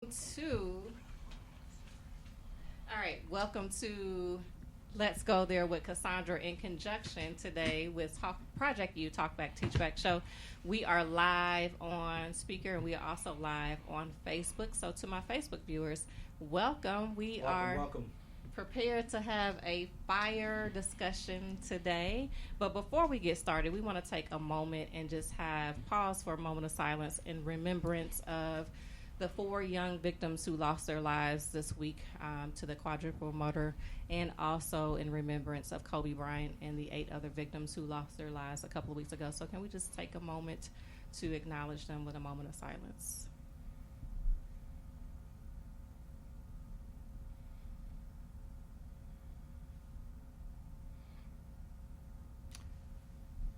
to all right, welcome to Let's Go There with Cassandra in conjunction today with Project U Talk Back Teach Back Show. We are live on Speaker and we are also live on Facebook. So to my Facebook viewers, welcome. Welcome. Prepared to have a fire discussion today. But before we get started, we want to take a moment and just have pause for a moment of silence in remembrance of the 4 young victims who lost their lives this week to the quadruple murder, and also in remembrance of Kobe Bryant and the 8 other victims who lost their lives a couple of weeks ago. So can we just take a moment to acknowledge them with a moment of silence?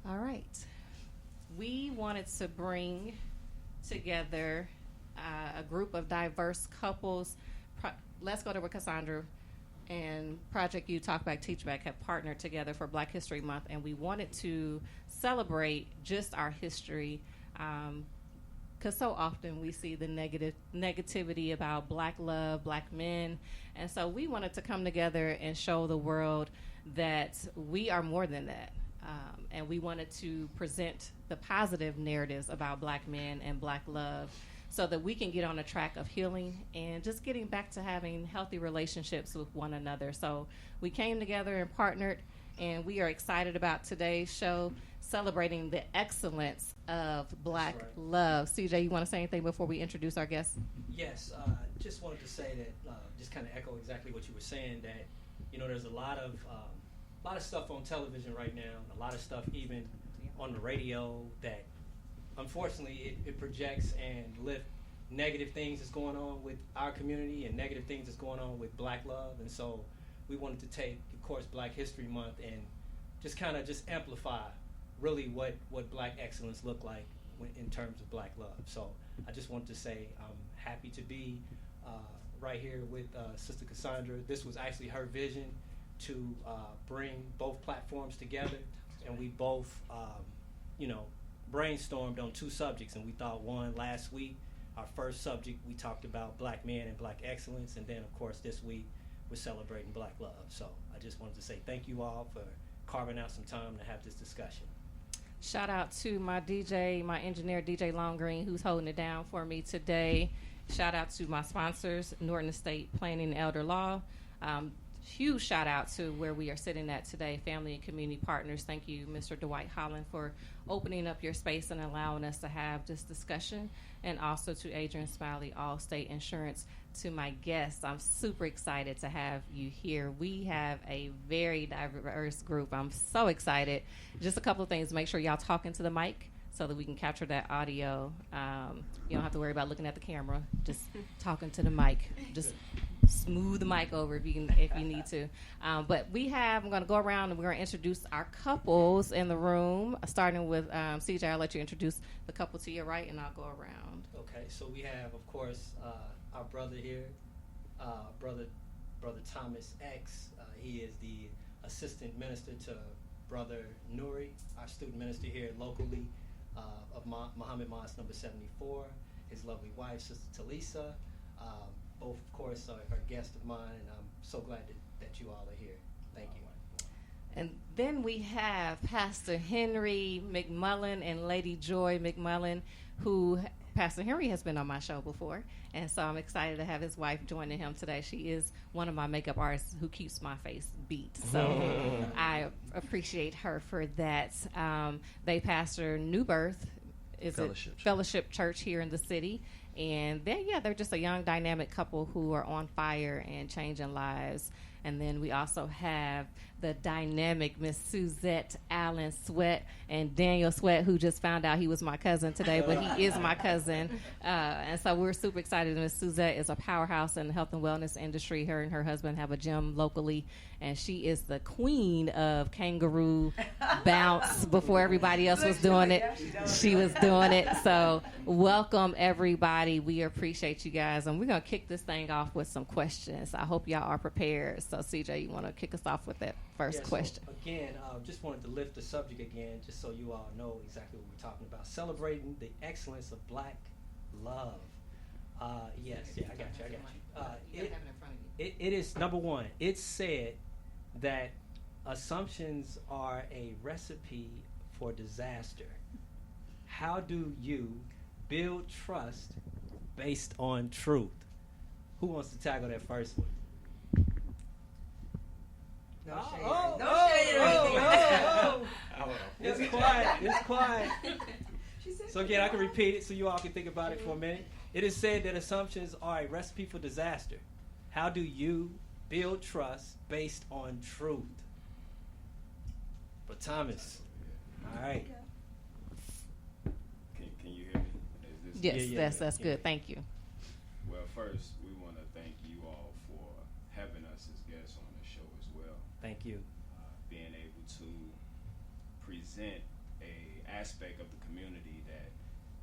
All right. We wanted to bring together a group of diverse couples. Let's Go There with Cassandra and Project U Talk Back Teach Back have partnered together for Black History Month, and we wanted to celebrate just our history, because so often we see the negativity about Black love, Black men, and so we wanted to come together and show the world that we are more than that. And we wanted to present the positive narratives about Black men and Black love, so that we can get on a track of healing and just getting back to having healthy relationships with one another. So we came together and partnered, and we are excited about today's show, celebrating the excellence of Black love. CJ, you want to say anything before we introduce our guests? Yes, just wanted to say that, just kind of echo exactly what you were saying, that, there's a lot of stuff on television right now, and a lot of stuff even on the radio that unfortunately it projects and lift negative things that's going on with our community and negative things that's going on with Black love. And so we wanted to take, of course, Black History Month and just kind of just amplify really what Black excellence look like in terms of Black love. So I just wanted to say I'm happy to be right here with Sister Cassandra. This was actually her vision to bring both platforms together, and we both brainstormed on 2 subjects, and we thought one last week. Our first subject, we talked about Black men and Black excellence, and then of course this week we're celebrating Black love. So I just wanted to say thank you all for carving out some time to have this discussion. Shout out to my DJ, my engineer, DJ Long Green, who's holding it down for me today. Shout out to my sponsors, Norton Estate Planning and Elder Law. Huge shout out to where we are sitting at today, Family and Community Partners. Thank you, Mr. Dwight Holland, for opening up your space and allowing us to have this discussion. And also to Adrian Smiley, Allstate Insurance. To my guests, I'm super excited to have you here. We have a very diverse group. I'm so excited. Just a couple of things. Make sure y'all talk into the mic so that we can capture that audio. You don't have to worry about looking at the camera. Just talking to the mic. Just smooth the mic over if you need to. But I'm going to go around and we're going to introduce our couples in the room, starting with CJ. I'll let you introduce the couple to your right, and I'll go around. Okay, so we have, of course, our brother here, brother Thomas X. He is the assistant minister to Brother Nuri, our student minister here locally of Muhammad Mosque number 74. His lovely wife, Sister Talisa. Both, of course, are guests of mine, and I'm so glad that you all are here. Thank you. And then we have Pastor Henry McMullen and Lady Joy McMullen, who Pastor Henry has been on my show before, and so I'm excited to have his wife joining him today. She is one of my makeup artists who keeps my face beat, so I appreciate her for that. They pastor New Birth, Fellowship Church here in the city. And they're just a young, dynamic couple who are on fire and changing lives. And then we also have the dynamic Miss Suzette Allen Sweat and Daniel Sweat, who just found out he was my cousin today, but he is my cousin. And so we're super excited. Miss Suzette is a powerhouse in the health and wellness industry. Her and her husband have a gym locally, and she is the queen of kangaroo bounce. Before everybody else was doing it, she was doing it. So welcome, everybody. We appreciate you guys. And we're going to kick this thing off with some questions. I hope y'all are prepared. So, CJ, you want to kick us off with that first question? So again, just wanted to lift the subject again, just so you all know exactly what we're talking about. Celebrating the excellence of Black love. Yes, yeah, I got you. You gotta have it in front of you. It is number one. It said that assumptions are a recipe for disaster. How do you build trust based on truth? Who wants to tackle that first one? No shade or anything. It's quiet. It's quiet. So again, I can repeat it so you all can think about it for a minute. It is said that assumptions are a recipe for disaster. How do you build trust based on truth? For Thomas. All right. Can you hear me? Is this Yes, that's good. Thank you. Well, first, we want to thank you all for having us as guests on the show as well. Thank you. Being able to present a aspect of the community that,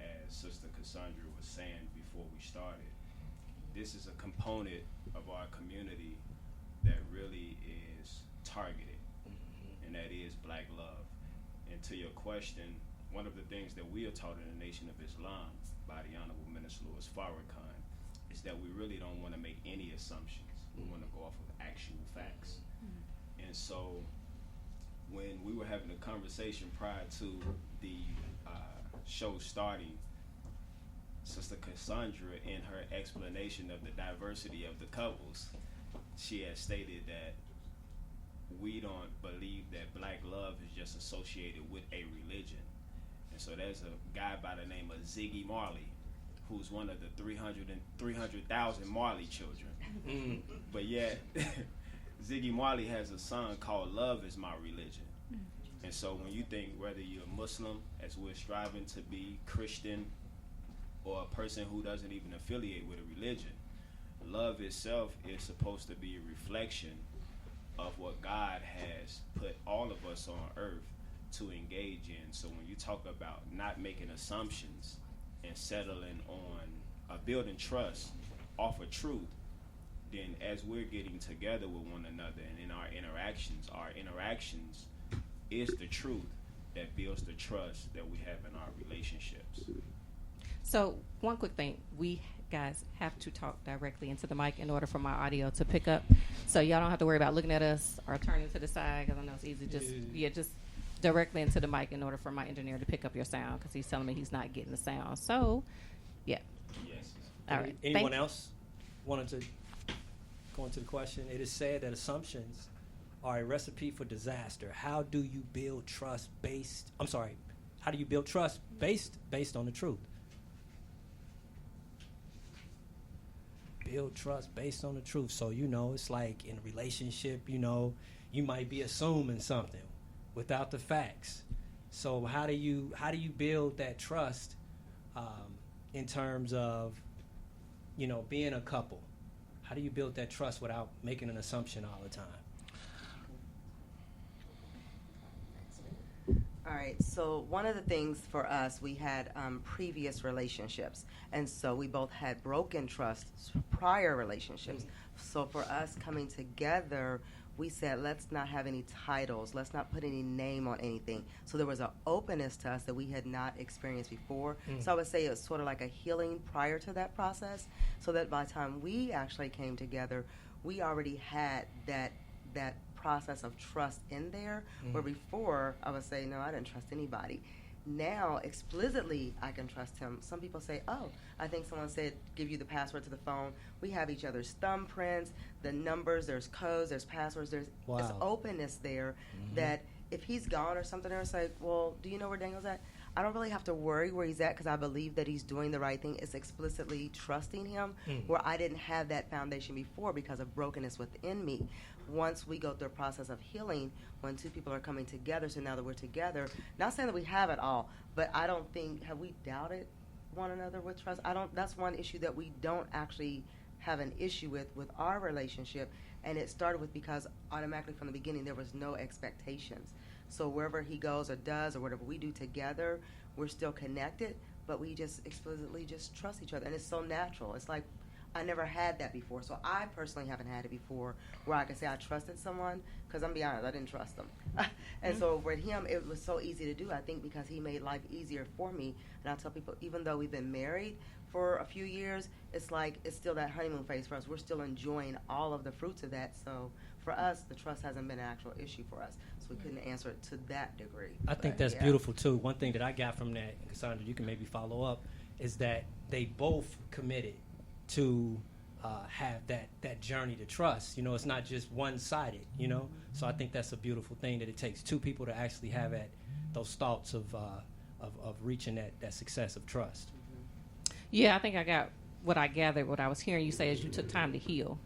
as Sister Cassandra was saying before we started, this is a component of our community that really is targeted, and that is black love. And to your question, one of the things that we are taught in the Nation of Islam by the Honorable Minister Louis Farrakhan is that we really don't want to make any assumptions. We want to go off of actual facts. And so when we were having a conversation prior to the show starting, Sister Cassandra, in her explanation of the diversity of the couples, she has stated that we don't believe that black love is just associated with a religion. And so there's a guy by the name of Ziggy Marley, who's one of the 300,000 Marley children. But yet, Ziggy Marley has a song called Love Is My Religion. And so when you think whether you're Muslim, as we're striving to be, Christian, or a person who doesn't even affiliate with a religion, love itself is supposed to be a reflection of what God has put all of us on earth to engage in. So when you talk about not making assumptions and settling on building trust off of truth, then as we're getting together with one another and in our interactions is the truth that builds the trust that we have in our relationships. So one quick thing, we guys have to talk directly into the mic in order for my audio to pick up. So y'all don't have to worry about looking at us or turning to the side, because I know it's easy. Just directly into the mic in order for my engineer to pick up your sound, because he's telling me he's not getting the sound. So, yeah. Yes. All right. Anyone else wanted to go into the question? It is said that assumptions are a recipe for disaster. How do you build trust based? How do you build trust based on the truth? Build trust based on the truth. So, it's like in a relationship, you might be assuming something without the facts. So how do you build that trust in terms of, being a couple? How do you build that trust without making an assumption all the time? All right, so one of the things for us, we had previous relationships, and so we both had broken trust prior relationships. So for us coming together, we said, let's not have any titles, let's not put any name on anything. So there was an openness to us that we had not experienced before. So I would say it was sort of like a healing prior to that process, so that by the time we actually came together, we already had that process of trust in there, where before I would say, no, I didn't trust anybody. Now, explicitly, I can trust him. Some people say, oh, I think someone said, give you the password to the phone. We have each other's thumbprints, the numbers, there's codes, there's passwords, there's this openness there that if he's gone or something, or it's like, well, do you know where Daniel's at? I don't really have to worry where he's at, because I believe that he's doing the right thing. It's explicitly trusting him, where I didn't have that foundation before because of brokenness within me. Once we go through a process of healing, when two people are coming together, so now that we're together, not saying that we have it all, but I don't think, have we doubted one another with trust? That's one issue that we don't actually have an issue with our relationship, and it started with because automatically from the beginning there was no expectations. So wherever he goes or does or whatever we do together, we're still connected, but we just explicitly just trust each other, and it's so natural. It's like I never had that before, so I personally haven't had it before where I can say I trusted someone, because I'm be honest, I didn't trust them. And so with him, it was so easy to do, I think, because he made life easier for me. And I tell people, even though we've been married for a few years, it's like it's still that honeymoon phase for us. We're still enjoying all of the fruits of that. So for us, the trust hasn't been an actual issue for us. So we couldn't answer it to that degree. I think that's beautiful too. One thing that I got from that, Cassandra, you can maybe follow up, is that they both committed to have that journey to trust. You know, it's not just one-sided. You know, so I think that's a beautiful thing, that it takes two people to actually have those thoughts of reaching that success of trust. Yeah, I think I got what I gathered. What I was hearing you say is you took time to heal.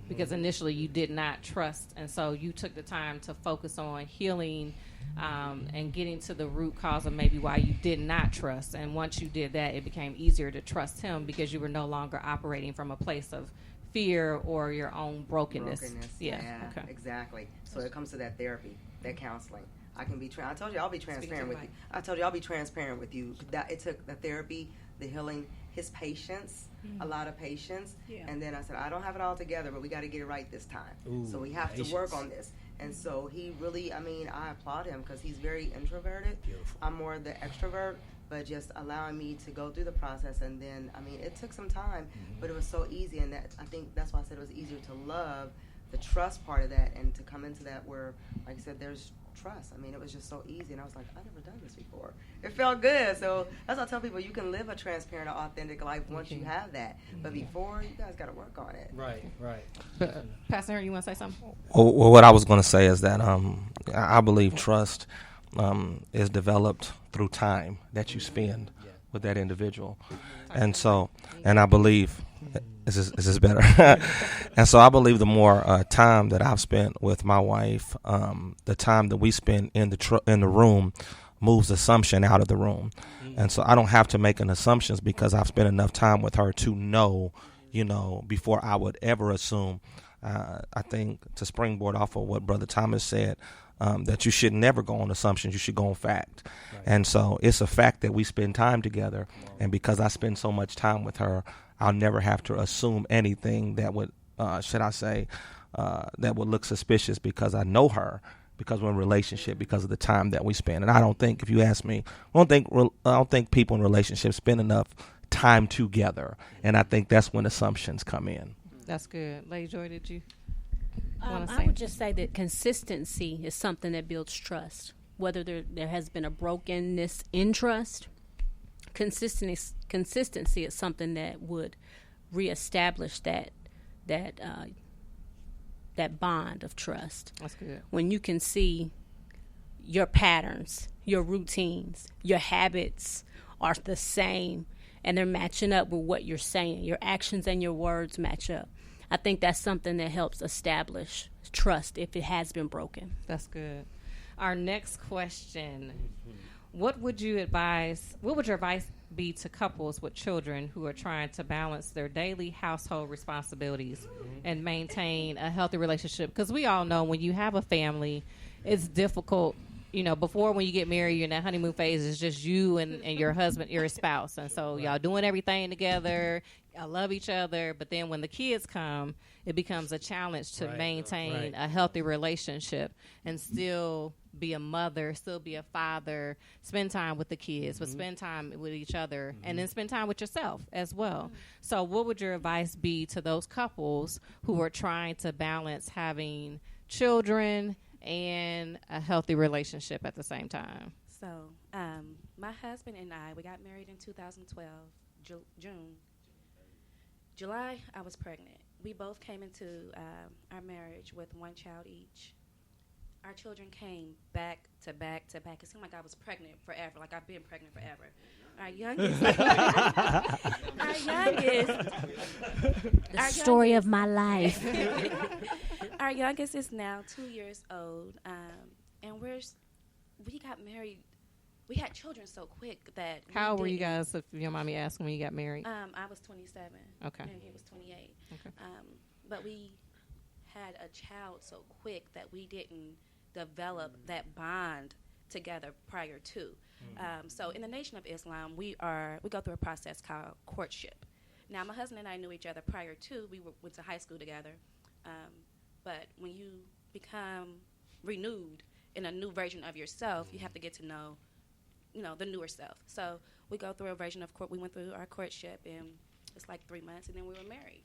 Because initially you did not trust, and so you took the time to focus on healing and getting to the root cause of maybe why you did not trust. And once you did that, it became easier to trust him because you were no longer operating from a place of fear or your own brokenness. Yeah, okay. Exactly. So it comes to that therapy, that counseling. I can be. I told you I'll be transparent with you. I told you I'll be transparent with you. That it took the therapy, the healing, his patience, a lot of patience, and then I said I don't have it all together, but we got to get it right this time. Ooh, so we have to work on this. And so he really, I mean, I applaud him because he's very introverted. Beautiful. I'm more the extrovert, but just allowing me to go through the process, and then I mean, it took some time, but it was so easy, and that I think that's why I said it was easier to love the trust part of that, and to come into that where, like I said, there's trust. I mean, it was just so easy, and I was like, I've never done this before. It felt good. So that's why I tell people, you can live a transparent, authentic life once you have that. But before, you guys got to work on it. Right. Pastor Henry, you want to say something? Well, what I was going to say is that I believe trust is developed through time that you spend with that individual. And so, and I believe, is this better? And so I believe the more time that I've spent with my wife, the time that we spend in the room moves assumption out of the room. And so I don't have to make an assumptions because I've spent enough time with her to know, before I would ever assume. I think to springboard off of what Brother Thomas said, that you should never go on assumptions. You should go on fact. Right. And so it's a fact that we spend time together. And because I spend so much time with her, I'll never have to assume anything that would, that would look suspicious because I know her, because we're in a relationship, because of the time that we spend. And I don't think, if you ask me, I don't think people in relationships spend enough time together. And I think that's when assumptions come in. That's good. Lady Joy, did you? I would just say that consistency is something that builds trust. Whether there has been a brokenness in trust, consistency is something that would reestablish that bond of trust. That's good. When you can see your patterns, your routines, your habits are the same, and they're matching up with what you're saying. Your actions and your words match up. I think that's something that helps establish trust if it has been broken. That's good. Our next question, what would your advice be to couples with children who are trying to balance their daily household responsibilities and maintain a healthy relationship? Because we all know when you have a family, it's difficult. Before when you get married, you're in that honeymoon phase. It's just you and your husband, your spouse. And so y'all doing everything together. Y'all love each other. But then when the kids come, it becomes a challenge to maintain a healthy relationship and still be a mother, still be a father, spend time with the kids, but spend time with each other, and then spend time with yourself as well. So what would your advice be to those couples who are trying to balance having children and a healthy relationship at the same time? So, my husband and I, we got married in 2012, June. July, I was pregnant. We both came into our marriage with one child each. Our children came back to back to back. It seemed like I was pregnant forever, like I've been pregnant forever. Our youngest, the story of my life. Our youngest is now 2 years old, and we got married. We had children so quick that. How old were you guys, if you don't mind me asking, when you got married? I was 27. Okay. And he was 28. Okay. But we had a child so quick that we didn't develop that bond together prior to. So in the Nation of Islam, we go through a process called courtship. Now, my husband and I knew each other prior to. We went to high school together. But when you become renewed in a new version of yourself, you have to get to know the newer self. So we go through a version of court. We went through our courtship, and it's like 3 months, and then we were married.